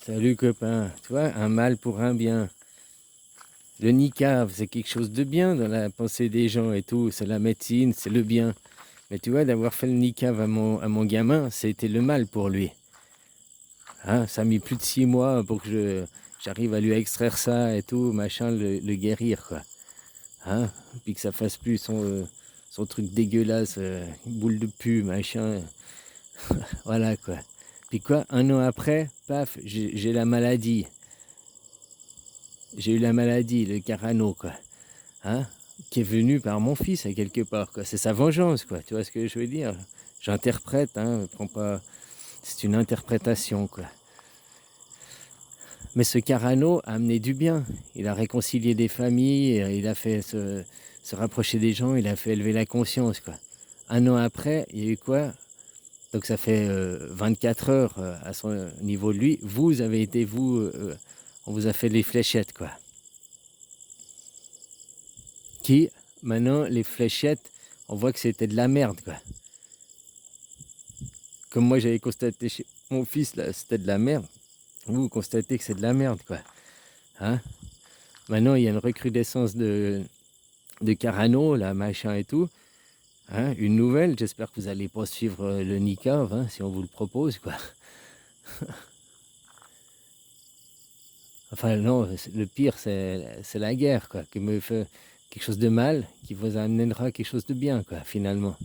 Salut copain, tu vois, un mal pour un bien. Le niqab, c'est quelque chose de bien dans la pensée des gens et tout, c'est la médecine, c'est le bien. Mais tu vois, d'avoir fait le niqab à mon gamin, c'était le mal pour lui. Hein, ça a mis plus de 6 mois pour que j'arrive à lui extraire ça et tout, machin, le guérir, quoi. Hein, puis que ça fasse plus son truc dégueulasse, boule de pu, machin. Voilà, quoi. Puis quoi, un an après, paf, j'ai la maladie. J'ai eu la maladie, le carano, quoi. Hein, qui est venu par mon fils, à quelque part, quoi. C'est sa vengeance, quoi. Tu vois ce que je veux dire? J'interprète, hein, prends pas... C'est une interprétation, quoi. Mais ce Carano a amené du bien. Il a réconcilié des familles, il a fait se rapprocher des gens, il a fait élever la conscience, quoi. Un an après, il y a eu quoi? Donc ça fait 24 heures à son niveau de lui. Vous avez été, on vous a fait les fléchettes, quoi. Qui, maintenant, les fléchettes, on voit que c'était de la merde, quoi. Comme moi j'avais constaté chez mon fils, là, c'était de la merde. Vous constatez que c'est de la merde, quoi. Hein, maintenant, il y a une recrudescence de Carano, là, machin et tout. Hein, une nouvelle, j'espère que vous allez pas suivre le niqab, hein, si on vous le propose, quoi. Enfin, non, le pire, c'est la guerre, quoi, qui me fait quelque chose de mal, qui vous amènera quelque chose de bien, quoi, finalement,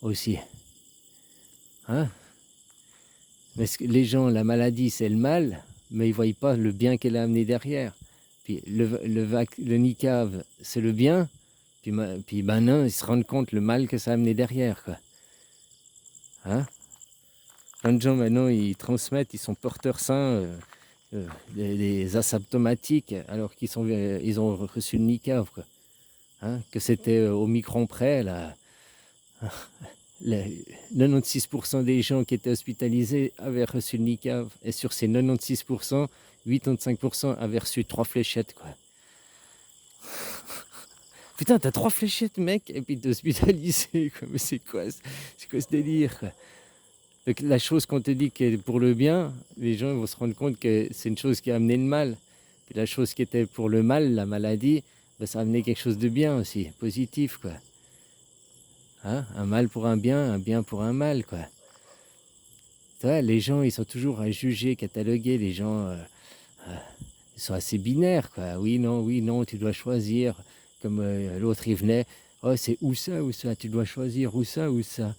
aussi. Hein, parce que les gens, la maladie, c'est le mal, mais ils ne voient pas le bien qu'elle a amené derrière. Puis le niqab, c'est le bien, puis maintenant, ils se rendent compte le mal que ça a amené derrière, quoi. Hein, plein de gens, maintenant, ils transmettent, ils sont porteurs sains, des asymptomatiques, alors ils ont reçu le niqab, quoi. Hein, que c'était au micron près, là. Les 96% des gens qui étaient hospitalisés avaient reçu le niqab. Et sur ces 96%, 85% avaient reçu 3 fléchettes, quoi. Putain, t'as 3 fléchettes, mec, et puis t'es hospitalisé, quoi. Mais c'est quoi ce délire, quoi? Donc, la chose qu'on te dit qui est pour le bien, les gens vont se rendre compte que c'est une chose qui a amené le mal. Puis la chose qui était pour le mal, la maladie, ben, ça a amené quelque chose de bien aussi, positif, quoi. Hein, un mal pour un bien pour un mal, quoi. Tu vois, les gens, ils sont toujours à juger, cataloguer. Les gens, ils sont assez binaires, quoi. Oui, non, tu dois choisir. Comme l'autre, il venait. Oh, c'est ou ça, tu dois choisir ou ça, ou ça.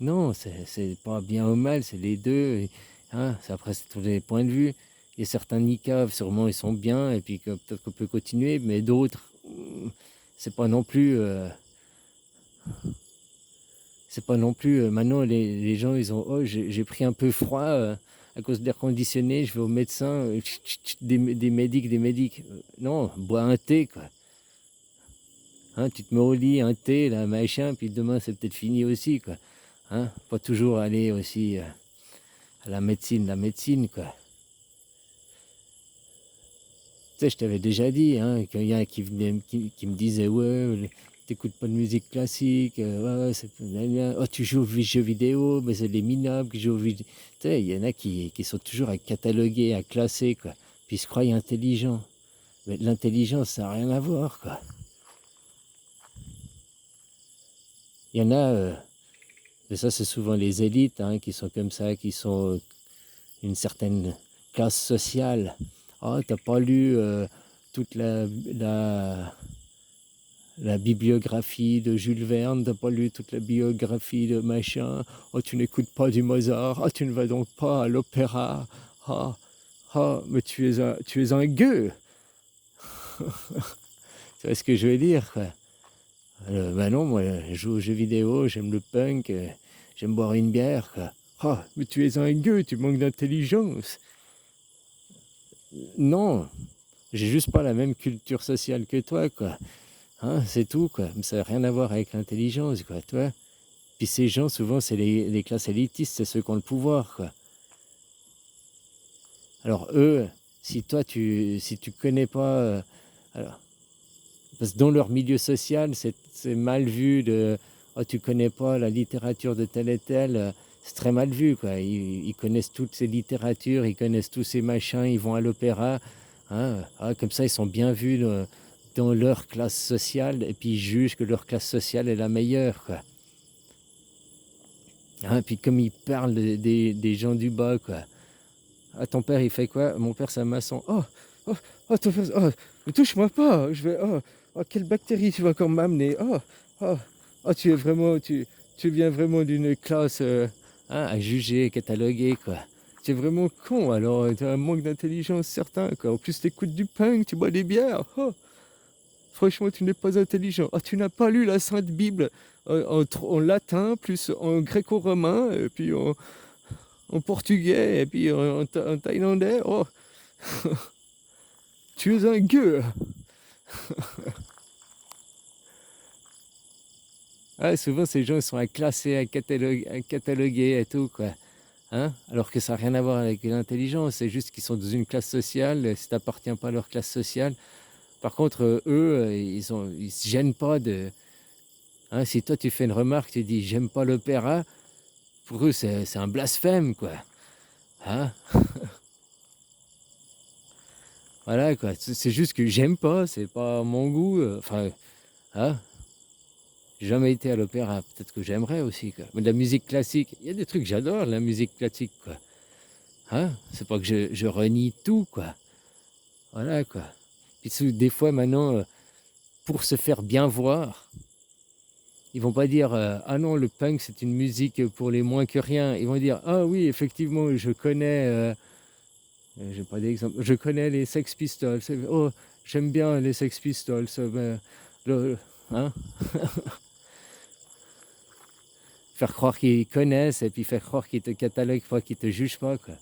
Non, c'est pas bien ou mal, c'est les deux. Hein, après, c'est tous les points de vue. Il y a certains niqabs, sûrement, ils sont bien, et puis peut-être qu'on peut continuer, mais d'autres, c'est pas non plus. C'est pas non plus. Maintenant, les gens, ils ont. Oh, j'ai pris un peu froid à cause de l'air conditionné, je vais au médecin, des médics. Non, bois un thé, quoi. Hein, tu te mets au lit, un thé, là, machin, puis demain, c'est peut-être fini aussi, quoi. Hein, pas toujours aller aussi à la médecine, quoi. Tu sais, je t'avais déjà dit, hein, qu'il y en a qui, qui me disait, ouais, t'écoutes pas de musique classique, ouais, c'est... Oh, tu joues aux jeux vidéo, mais c'est les minables qui jouent aux vidéo. Tu sais, il y en a qui sont toujours à cataloguer, à classer, quoi. Puis ils se croient intelligents. Mais l'intelligence, ça n'a rien à voir, quoi. Il y en a, et ça c'est souvent les élites, hein, qui sont comme ça, qui sont une certaine classe sociale. Oh, t'as pas lu toute la bibliographie de Jules Verne, t'as pas lu toute la biographie de machin, oh tu n'écoutes pas du Mozart, oh tu ne vas donc pas à l'opéra, oh, oh mais tu es un gueux. Tu vois ce que je veux dire, quoi. Ben non, moi je joue aux jeux vidéo, j'aime le punk, j'aime boire une bière, quoi. Oh, mais tu es un gueux, tu manques d'intelligence. Non, j'ai juste pas la même culture sociale que toi, quoi. Hein, c'est tout, quoi. Mais ça n'a rien à voir avec l'intelligence, quoi, tu vois. Puis ces gens, souvent, c'est les classes élitistes, c'est ceux qui ont le pouvoir, quoi. Alors eux, si tu connais pas, alors, parce que dans leur milieu social, c'est mal vu de, oh, tu connais pas la littérature de tel et tel, c'est très mal vu, quoi. Ils connaissent toutes ces littératures, ils connaissent tous ces machins, ils vont à l'opéra, hein, ah, comme ça, ils sont bien vus dans leur classe sociale, et puis ils jugent que leur classe sociale est la meilleure, quoi. Hein, puis comme ils parlent des gens du bas, quoi. Ah, ton père, il fait quoi? Mon père, c'est un maçon. Oh, oh, oh, ton père, oh, ne touche-moi pas. Je vais, oh, oh, quelle bactérie tu vas encore m'amener. Oh, oh, oh, tu viens vraiment d'une classe hein, à juger, cataloguer, quoi. Tu es vraiment con, alors tu as un manque d'intelligence certain, quoi. En plus, tu écoutes du punk, tu bois des bières. Oh, franchement, tu n'es pas intelligent. Oh, tu n'as pas lu la Sainte Bible en latin, plus en gréco-romain, et puis en portugais, et puis en thaïlandais. Oh, tu es un gueux. Ah, souvent, ces gens ils sont à classer, à cataloguer et tout, quoi. Hein? Alors que ça n'a rien à voir avec l'intelligence, c'est juste qu'ils sont dans une classe sociale, si tu n'appartiens pas à leur classe sociale. Par contre, eux, ils se gênent pas de... Hein, si toi, tu fais une remarque, tu dis «j'aime pas l'opéra», pour eux, c'est un blasphème, quoi. Hein? Voilà, quoi. C'est juste que j'aime pas, c'est pas mon goût. Enfin, hein? J'ai jamais été à l'opéra, peut-être que j'aimerais aussi, quoi. Mais de la musique classique, il y a des trucs, j'adore la musique classique, quoi. Hein? C'est pas que je renie tout, quoi. Voilà, quoi. Puis des fois, maintenant, pour se faire bien voir, ils vont pas dire ah non, le punk, c'est une musique pour les moins que rien. Ils vont dire ah oui, effectivement, je connais, j'ai pas d'exemple, je connais les Sex Pistols. Oh, j'aime bien les Sex Pistols. Ben, hein? Faire croire qu'ils connaissent et puis faire croire qu'ils te cataloguent pas, qu'ils te jugent pas, quoi.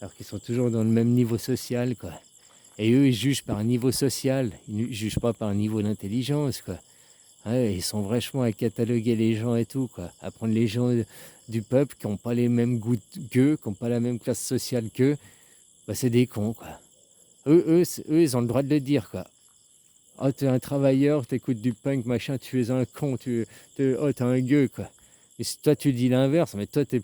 Alors qu'ils sont toujours dans le même niveau social, quoi. Et eux, ils jugent par niveau social, ils ne jugent pas par niveau d'intelligence, quoi. Ouais, ils sont vachement à cataloguer les gens et tout, quoi. À prendre les gens du peuple qui n'ont pas les mêmes goûts qu'eux, qui n'ont pas la même classe sociale qu'eux, bah c'est des cons, quoi. Eux, ils ont le droit de le dire, quoi. Oh, t'es un travailleur, t'écoutes du punk, machin, tu es un con, oh, t'es un gueux, quoi. Et si toi, tu dis l'inverse, mais toi, t'es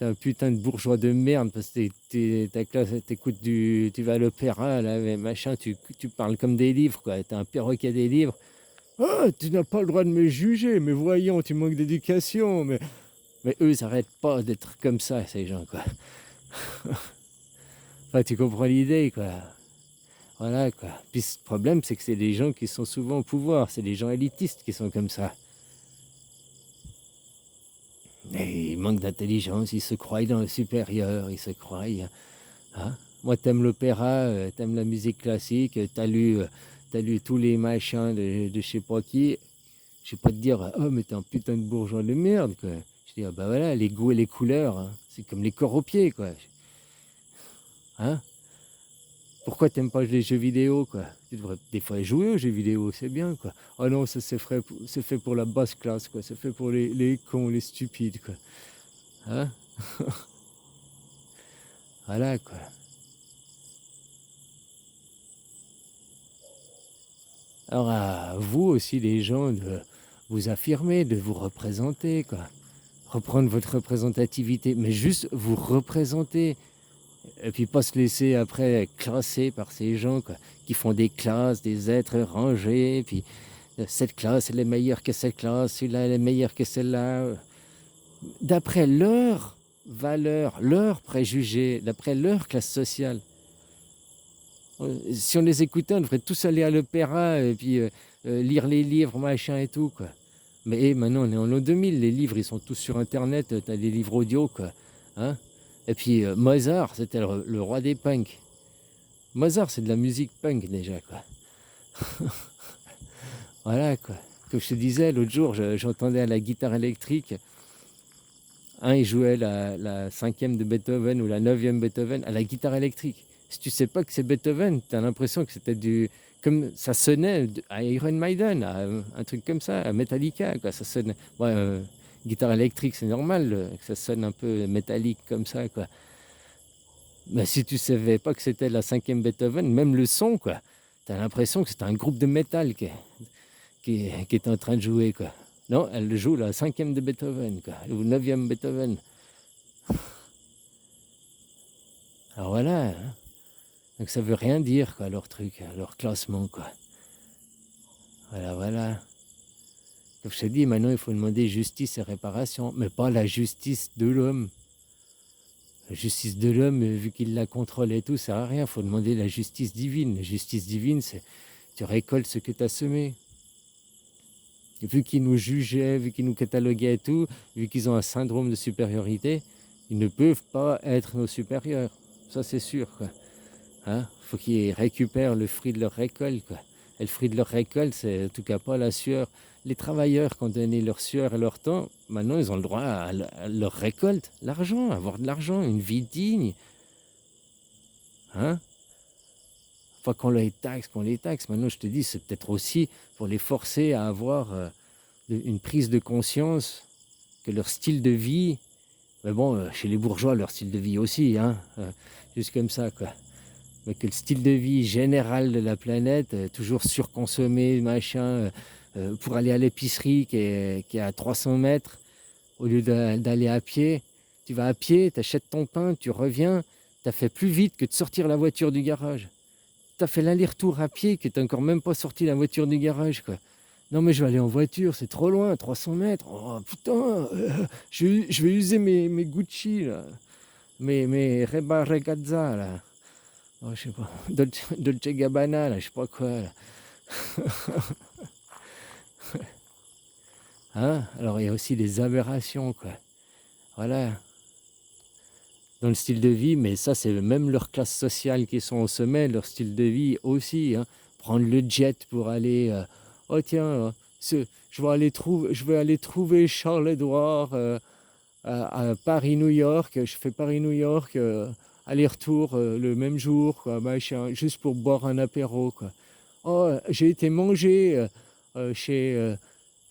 un putain de bourgeois de merde, parce que ta classe, tu vas à l'opéra, là, mais machin, tu parles comme des livres, quoi. T'es un perroquet des livres. Ah, tu n'as pas le droit de me juger, mais voyons, tu manques d'éducation. Mais eux, ils n'arrêtent pas d'être comme ça, ces gens, quoi. Enfin, tu comprends l'idée, quoi. Voilà, quoi. Puis le problème, c'est que c'est des gens qui sont souvent au pouvoir. C'est des gens élitistes qui sont comme ça. Et ils manquent d'intelligence, ils se croient dans le supérieur, ils se croient. Hein? Moi, t'aimes l'opéra, t'aimes la musique classique, t'as lu tous les machins de je sais pas qui. Je vais pas te dire, oh, mais t'es un putain de bourgeois de merde, quoi. Je dis, ah bah voilà, les goûts et les couleurs, hein, c'est comme les corps aux pieds, quoi. Hein? Pourquoi t'aimes pas les jeux vidéo, quoi? Tu devrais des fois jouer aux jeux vidéo, c'est bien, quoi. Oh non, ça c'est fait pour la basse classe, quoi. C'est fait pour les cons, les stupides, quoi. Hein? Voilà, quoi. Alors à vous aussi, les gens, de vous affirmer, de vous représenter, quoi. Reprendre votre représentativité, mais juste vous représenter. Et puis pas se laisser après classer par ces gens, quoi, qui font des classes, des êtres rangés, puis cette classe elle est meilleure que cette classe, celui-là elle est meilleure que celle-là. D'après leur valeur, leurs préjugés, d'après leur classe sociale. Si on les écoutait, on devrait tous aller à l'opéra et puis lire les livres, machin et tout, quoi. Mais maintenant, on est en l'an 2000, les livres, ils sont tous sur Internet, t'as des livres audio, quoi. Hein? Et puis Mozart, c'était le roi des punks. Mozart, c'est de la musique punk déjà, quoi. Voilà, quoi. Comme je te disais, l'autre jour, j'entendais à la guitare électrique, il jouait la cinquième de Beethoven ou la neuvième Beethoven à la guitare électrique. Si tu sais pas que c'est Beethoven, tu as l'impression que c'était comme ça sonnait à Iron Maiden, à un truc comme ça, à Metallica, quoi. Ça sonne... Ouais, guitare électrique, c'est normal que ça sonne un peu métallique comme ça, quoi. Mais si tu savais pas que c'était la cinquième Beethoven, même le son, quoi, tu as l'impression que c'était un groupe de métal qui est en train de jouer, quoi. Non, elle joue la cinquième de Beethoven, quoi, ou neuvième Beethoven. Alors voilà, hein. Donc ça veut rien dire, quoi, leur truc, leur classement, quoi. Voilà, voilà. Comme je te dis, maintenant, il faut demander justice et réparation, mais pas la justice de l'homme. La justice de l'homme, vu qu'il la contrôle et tout, ça sert à rien. Il faut demander la justice divine. La justice divine, c'est tu récoltes ce que tu as semé. Et vu qu'ils nous jugeaient, vu qu'ils nous cataloguaient et tout, vu qu'ils ont un syndrome de supériorité, ils ne peuvent pas être nos supérieurs. Ça, c'est sûr, quoi. Hein? Faut qu'ils récupèrent le fruit de leur récolte, quoi. Et le fruit de leur récolte, c'est en tout cas pas la sueur. Les travailleurs qui ont donné leur sueur et leur temps, maintenant, ils ont le droit à leur récolte, l'argent, avoir de l'argent, une vie digne. Hein? Pas qu'on les taxe, qu'on les taxe. Maintenant, je te dis, c'est peut-être aussi pour les forcer à avoir une prise de conscience que leur style de vie, mais bon, chez les bourgeois, leur style de vie aussi, hein, juste comme ça, quoi. Mais que le style de vie général de la planète, toujours surconsommé, machin, pour aller à l'épicerie qui est à 300 mètres, au lieu d'aller à pied, tu vas à pied, tu achètes ton pain, tu reviens, tu as fait plus vite que de sortir la voiture du garage. Tu as fait l'aller-retour à pied que tu n'as encore même pas sorti la voiture du garage, quoi. Non mais je vais aller en voiture, c'est trop loin, 300 mètres. Oh putain, je vais user mes Gucci, là. Mes Reba Regazza, là. Oh, je sais pas, Dolce Gabbana, là, je sais pas quoi, là. Hein? Alors il y a aussi des aberrations, quoi. Voilà. Dans le style de vie, mais ça, c'est même leur classe sociale qui sont au sommet, leur style de vie aussi, hein. Prendre le jet pour aller, oh tiens, je vais aller trouver Charles-Édouard à Paris-New York. Je fais Paris-New York, aller-retour le même jour, quoi, machin, juste pour boire un apéro, quoi. Oh, j'ai été manger chez,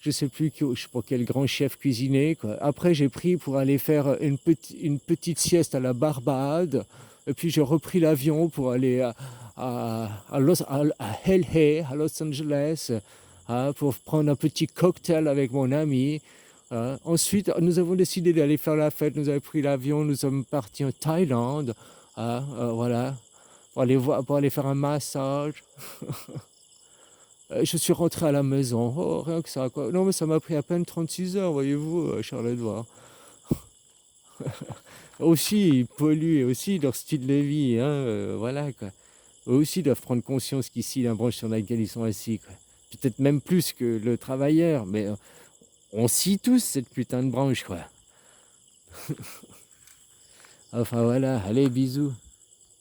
je sais plus, je sais pas quel grand chef cuisinier, quoi. Après, j'ai pris pour aller faire une petite sieste à la Barbade. Et puis, j'ai repris l'avion pour aller à LA, à Los Angeles, hein, pour prendre un petit cocktail avec mon ami. Hein. Ensuite, nous avons décidé d'aller faire la fête. Nous avons pris l'avion, nous sommes partis en Thaïlande. Hein, voilà, pour aller faire un massage. Je suis rentré à la maison. Oh, rien que ça, quoi. Non, mais ça m'a pris à peine 36 heures, voyez-vous, Charles-Édouard. Aussi, ils polluent aussi leur style de vie, hein, voilà, quoi. Eux aussi doivent prendre conscience qu'ici, la branche sur laquelle ils sont assis, quoi. Peut-être même plus que le travailleur, mais on scie tous cette putain de branche, quoi. Enfin, voilà. Allez, bisous.